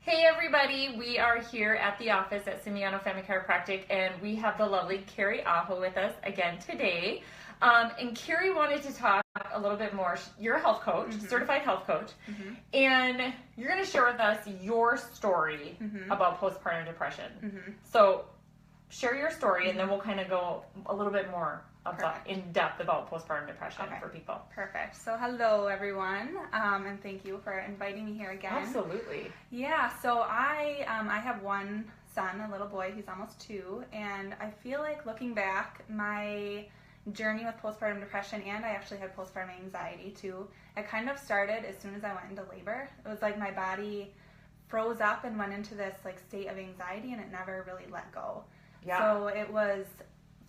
Hey everybody, we are here at the office at Simiano Family Chiropractic, and we have the lovely Cari Aho with us again today. And Cari wanted to talk a little bit more. You're a health coach, certified health coach, and you're going to share with us your story about postpartum depression. So share your story, and then we'll kind of go a little bit more in depth about postpartum depression for people. Perfect. So hello everyone, and thank you for inviting me here again. Absolutely. Yeah, so I have one son, a little boy, he's almost 2, and I feel like looking back, my journey with postpartum depression, and I actually had postpartum anxiety too, it kind of started as soon as I went into labor. It was like my body froze up and went into this like state of anxiety, and it never really let go. Yeah. So it was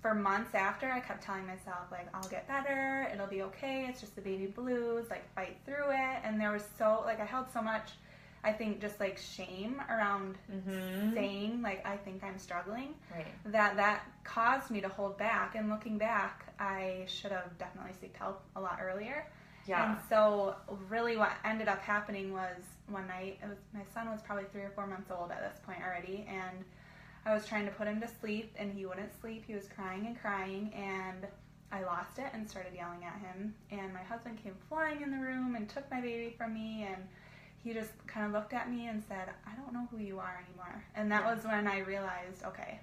for months after, I kept telling myself, like, I'll get better, it'll be okay, it's just the baby blues, like, fight through it. And there was I held so much, I think, just, like, shame around saying, like, I think I'm struggling, that caused me to hold back. And looking back, I should have definitely sought help a lot earlier. Yeah. And so, really what ended up happening was one night, my son was probably 3 or 4 months old at this point already, and I was trying to put him to sleep, and he wouldn't sleep. He was crying and crying, and I lost it and started yelling at him. And my husband came flying in the room and took my baby from me, and he just kind of looked at me and said, I don't know who you are anymore. And that was when I realized, okay.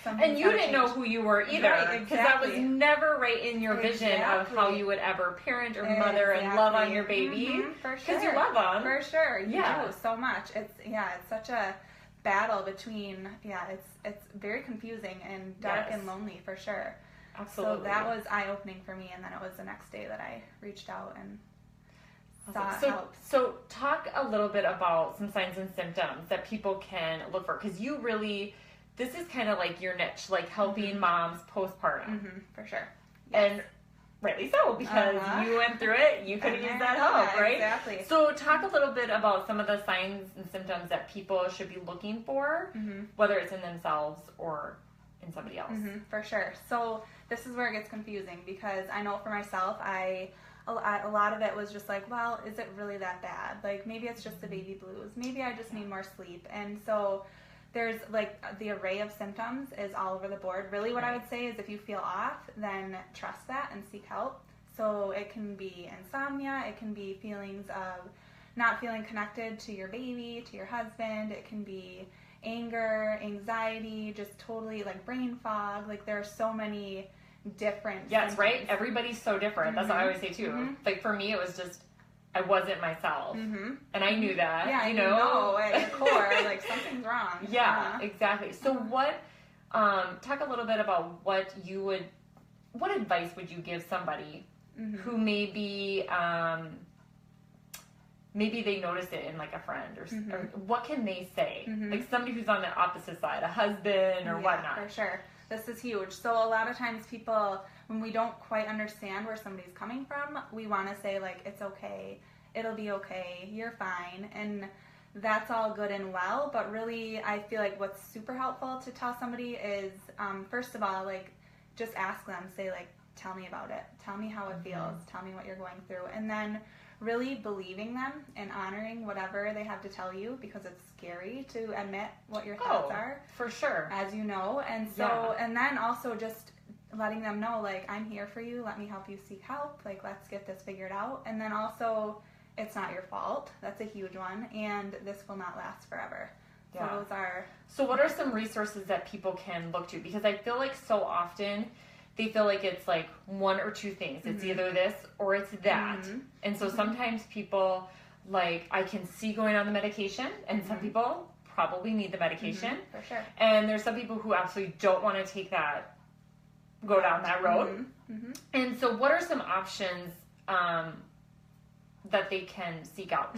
And you didn't know who you were either, because that was never right in your vision of how you would ever parent or mother and love on your baby. For sure. Because you love them. For sure. You do so much. It's such a battle between, it's very confusing and dark and lonely for sure. Absolutely. So that was eye-opening for me, and then it was the next day that I reached out and sought help. So talk a little bit about some signs and symptoms that people can look for, because you really, this is kind of like your niche, like helping moms postpartum. For sure. Yes. And rightly so, because you went through it, you could have used that help, right? Exactly. So talk a little bit about some of the signs and symptoms that people should be looking for, whether it's in themselves or in somebody else. For sure. So this is where it gets confusing, because I know for myself, a lot of it was just like, well, is it really that bad? Like, maybe it's just the baby blues. Maybe I just need more sleep. And so there's like the array of symptoms is all over the board. Really what I would say is if you feel off, then trust that and seek help. So it can be insomnia, it can be feelings of not feeling connected to your baby, to your husband, it can be anger, anxiety, just totally like brain fog. Like there are so many different symptoms. Right? Everybody's so different. That's what I always say too. Like for me it was just I wasn't myself, and I knew that. Yeah, you know at your core, like something's wrong. Yeah, exactly. So what? Talk a little bit about what advice would you give somebody who maybe they notice it in like a friend or what can they say? Like somebody who's on the opposite side, a husband or whatnot. For sure. This is huge. So a lot of times people, when we don't quite understand where somebody's coming from, we want to say like, it's okay, it'll be okay, you're fine. And that's all good and well, but really I feel like what's super helpful to tell somebody is, first of all, like just ask them, say like, tell me about it. Tell me how it feels. Tell me what you're going through. And then really believing them and honoring whatever they have to tell you, because it's scary to admit what your thoughts are. For sure. As you know. And so, and then also just letting them know, like, I'm here for you. Let me help you seek help. Like, let's get this figured out. And then also, it's not your fault. That's a huge one. And this will not last forever. Yeah. So those are... So what are some resources that people can look to? Because I feel like so often they feel like it's like one or two things. It's either this or it's that. And so sometimes people, like, I can see going on the medication, and some people probably need the medication. For sure. And there's some people who absolutely don't want to go down that road. And so what are some options that they can seek out?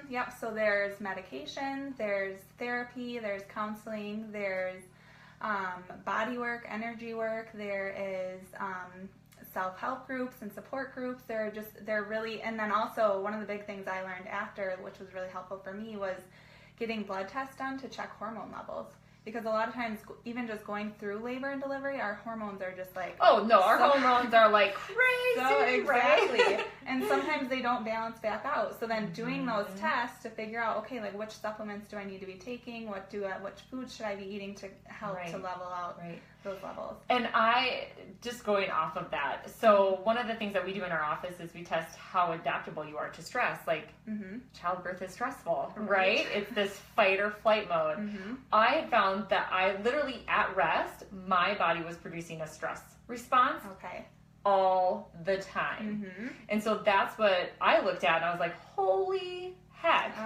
Yep, so there's medication, there's therapy, there's counseling, there's body work, energy work, there is self-help groups and support groups. They're really, and then also one of the big things I learned after, which was really helpful for me, was getting blood tests done to check hormone levels. because a lot of times, even just going through labor and delivery, our hormones are just like... Oh, no, our hormones are like crazy, so, exactly. right? And sometimes they don't balance back out. So then doing those tests to figure out, okay, like which supplements do I need to be taking? Which foods should I be eating to help to level out those levels? And just going off of that, so one of the things that we do in our office is we test how adaptable you are to stress. Like, childbirth is stressful, right? It's this fight or flight mode. I had found that I literally, at rest, my body was producing a stress response all the time. And so that's what I looked at, and I was like, holy heck,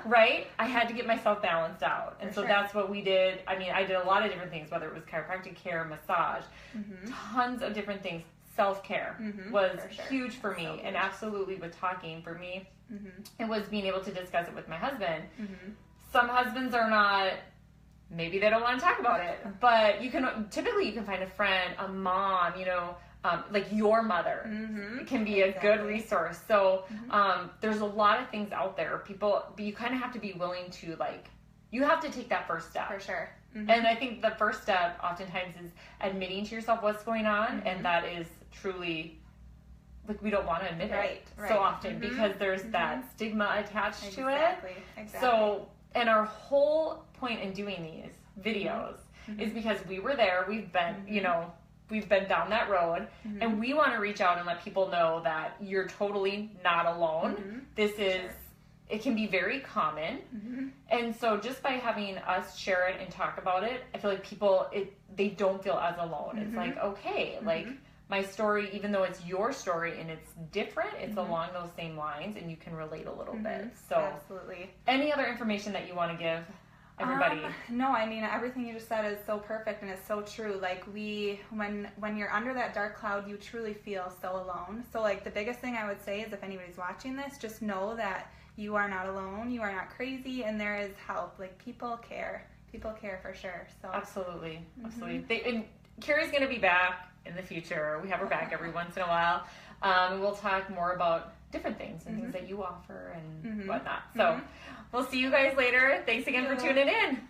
right? I had to get myself balanced out. And so that's what we did. I mean, I did a lot of different things, whether it was chiropractic care, massage, tons of different things. Self-care was huge for me, and absolutely with talking for me, it was being able to discuss it with my husband. Some husbands are not, maybe they don't want to talk about it, but you can find a friend, a mom, like your mother can be a good resource. So there's a lot of things out there, but you kind of have to be willing to, like, you have to take that first step. For sure. And I think the first step oftentimes is admitting to yourself what's going on, and that is truly, like, we don't want to admit it so often because there's that stigma attached to it. Exactly. So, and our whole point in doing these videos is because we were there, we've been, we've been down that road, and we want to reach out and let people know that you're totally not alone. This is, it can be very common. And so just by having us share it and talk about it, I feel like people, they don't feel as alone. It's like, okay, like, my story, even though it's your story and it's different, it's along those same lines, and you can relate a little bit. So, absolutely. Any other information that you want to give everybody? No, I mean, everything you just said is so perfect, and it's so true. Like, when you're under that dark cloud, you truly feel so alone. So, like, the biggest thing I would say is, if anybody's watching this, just know that you are not alone, you are not crazy, and there is help. Like, people care. People care for sure. So absolutely. And Cari's going to be back in the future. We have her back every once in a while. We'll talk more about different things and things that you offer and whatnot. So we'll see you guys later. Thanks again for tuning in.